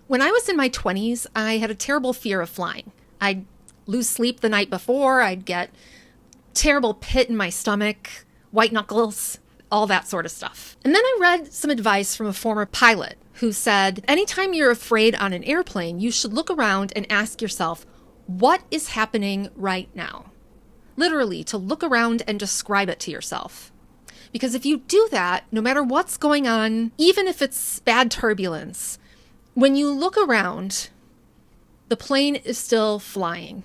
When I was in my 20s, I had a terrible fear of flying. I'd lose sleep the night before, I'd get terrible pit in my stomach, white knuckles, all that sort of stuff. And then I read some advice from a former pilot who said, anytime you're afraid on an airplane, you should look around and ask yourself, what is happening right now? Literally, to look around and describe it to yourself. Because if you do that, no matter what's going on, even if it's bad turbulence, when you look around, the plane is still flying.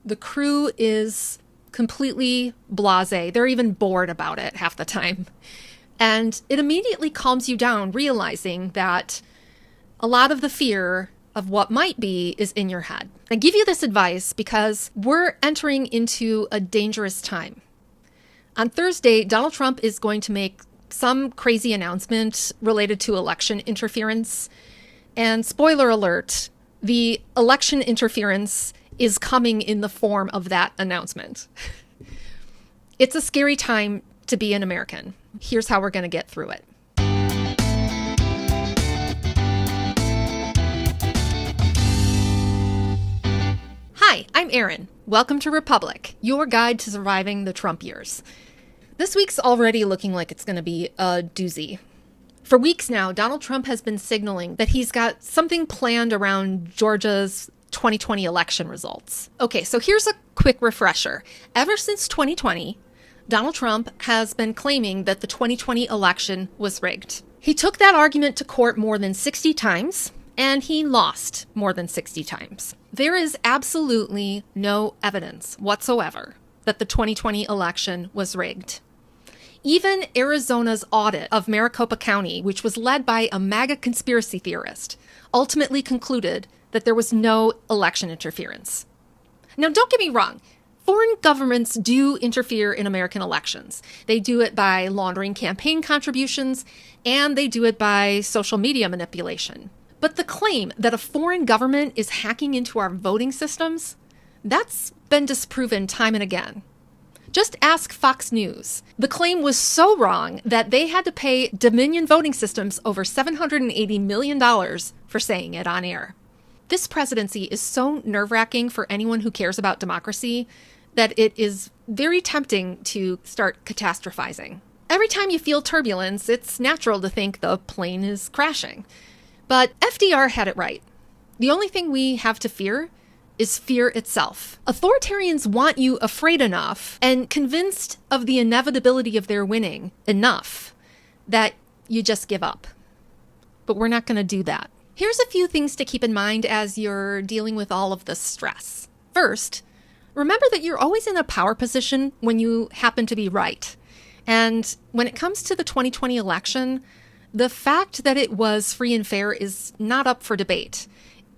The crew is completely blasé. They're even bored about it half the time. And it immediately calms you down, realizing that a lot of the fear of what might be is in your head. I give you this advice because we're entering into a dangerous time. On Thursday, Donald Trump is going to make some crazy announcement related to election interference. And spoiler alert, the election interference is coming in the form of that announcement. It's a scary time to be an American. Here's how we're going to get through it. Hi, I'm Erin. Welcome to Republic, your guide to surviving the Trump years. This week's already looking like it's going to be a doozy. For weeks now, Donald Trump has been signaling that he's got something planned around Georgia's 2020 election results. Okay, so here's a quick refresher. Ever since 2020, Donald Trump has been claiming that the 2020 election was rigged. He took that argument to court more than 60 times, and he lost more than 60 times. There is absolutely no evidence whatsoever that the 2020 election was rigged. Even Arizona's audit of Maricopa County, which was led by a MAGA conspiracy theorist, ultimately concluded that there was no election interference. Now, don't get me wrong. Foreign governments do interfere in American elections. They do it by laundering campaign contributions, and they do it by social media manipulation. But the claim that a foreign government is hacking into our voting systems, that's been disproven time and again. Just ask Fox News. The claim was so wrong that they had to pay Dominion Voting Systems over $780 million for saying it on air. This presidency is so nerve-wracking for anyone who cares about democracy that it is very tempting to start catastrophizing. Every time you feel turbulence, it's natural to think the plane is crashing. But FDR had it right. The only thing we have to fear is fear itself. Authoritarians want you afraid enough and convinced of the inevitability of their winning enough that you just give up. But we're not going to do that. Here's a few things to keep in mind as you're dealing with all of this stress. First, remember that you're always in a power position when you happen to be right. And when it comes to the 2020 election, the fact that it was free and fair is not up for debate.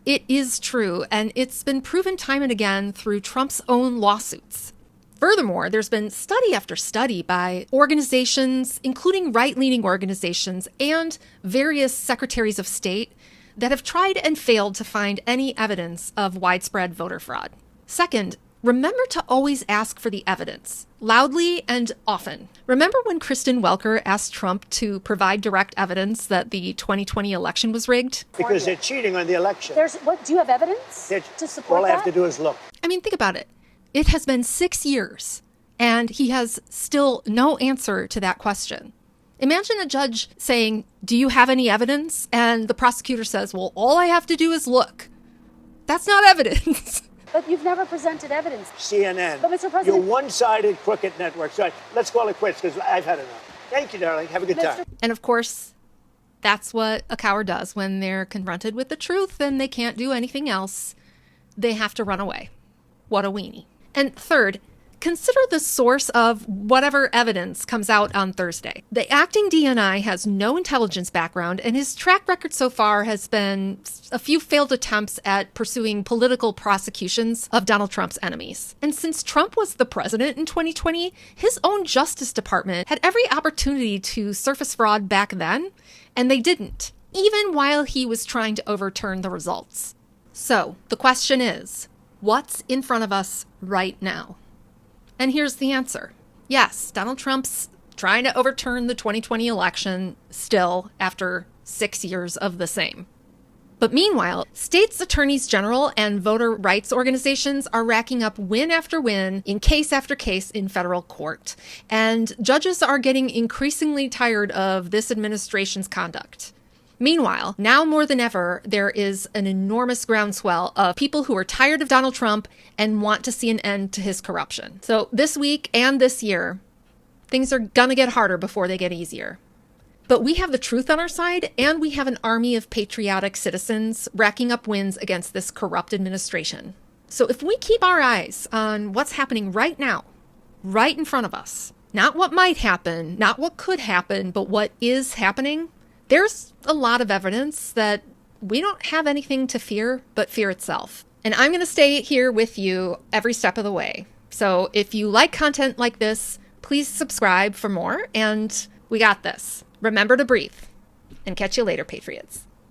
It is true, and it's been proven time and again through Trump's own lawsuits. Furthermore, there's been study after study by organizations, including right-leaning organizations and various secretaries of state, that have tried and failed to find any evidence of widespread voter fraud. Second, remember to always ask for the evidence, loudly and often. Remember when Kristen Welker asked Trump to provide direct evidence that the 2020 election was rigged? Because they're cheating on the election. Do you have evidence to support all that? I have to do is look. I mean, think about it. It has been 6 years, and he has still no answer to that question. Imagine a judge saying, "Do you have any evidence?" And the prosecutor says, "Well, all I have to do is look." That's not evidence. But you've never presented evidence. CNN. But Mr. President, You're one-sided crooked network. So let's call it quits because I've had enough. Thank you, darling. Have a good time. And of course, that's what a coward does when they're confronted with the truth and they can't do anything else. They have to run away. What a weenie. And third, consider the source of whatever evidence comes out on Thursday. The acting DNI has no intelligence background, and his track record so far has been a few failed attempts at pursuing political prosecutions of Donald Trump's enemies. And since Trump was the president in 2020, his own Justice Department had every opportunity to surface fraud back then, and they didn't, even while he was trying to overturn the results. So the question is, what's in front of us right now? And here's the answer. Yes, Donald Trump's trying to overturn the 2020 election still after 6 years of the same. But meanwhile, states' attorneys general and voter rights organizations are racking up win after win in case after case in federal court. And judges are getting increasingly tired of this administration's conduct. Meanwhile, now more than ever, there is an enormous groundswell of people who are tired of Donald Trump and want to see an end to his corruption. So this week and this year, things are gonna get harder before they get easier. But we have the truth on our side, and we have an army of patriotic citizens racking up wins against this corrupt administration. So if we keep our eyes on what's happening right now, right in front of us, not what might happen, not what could happen, but what is happening, there's a lot of evidence that we don't have anything to fear but fear itself. And I'm going to stay here with you every step of the way. So if you like content like this, please subscribe for more, and we got this. Remember to breathe, and catch you later, Patriots.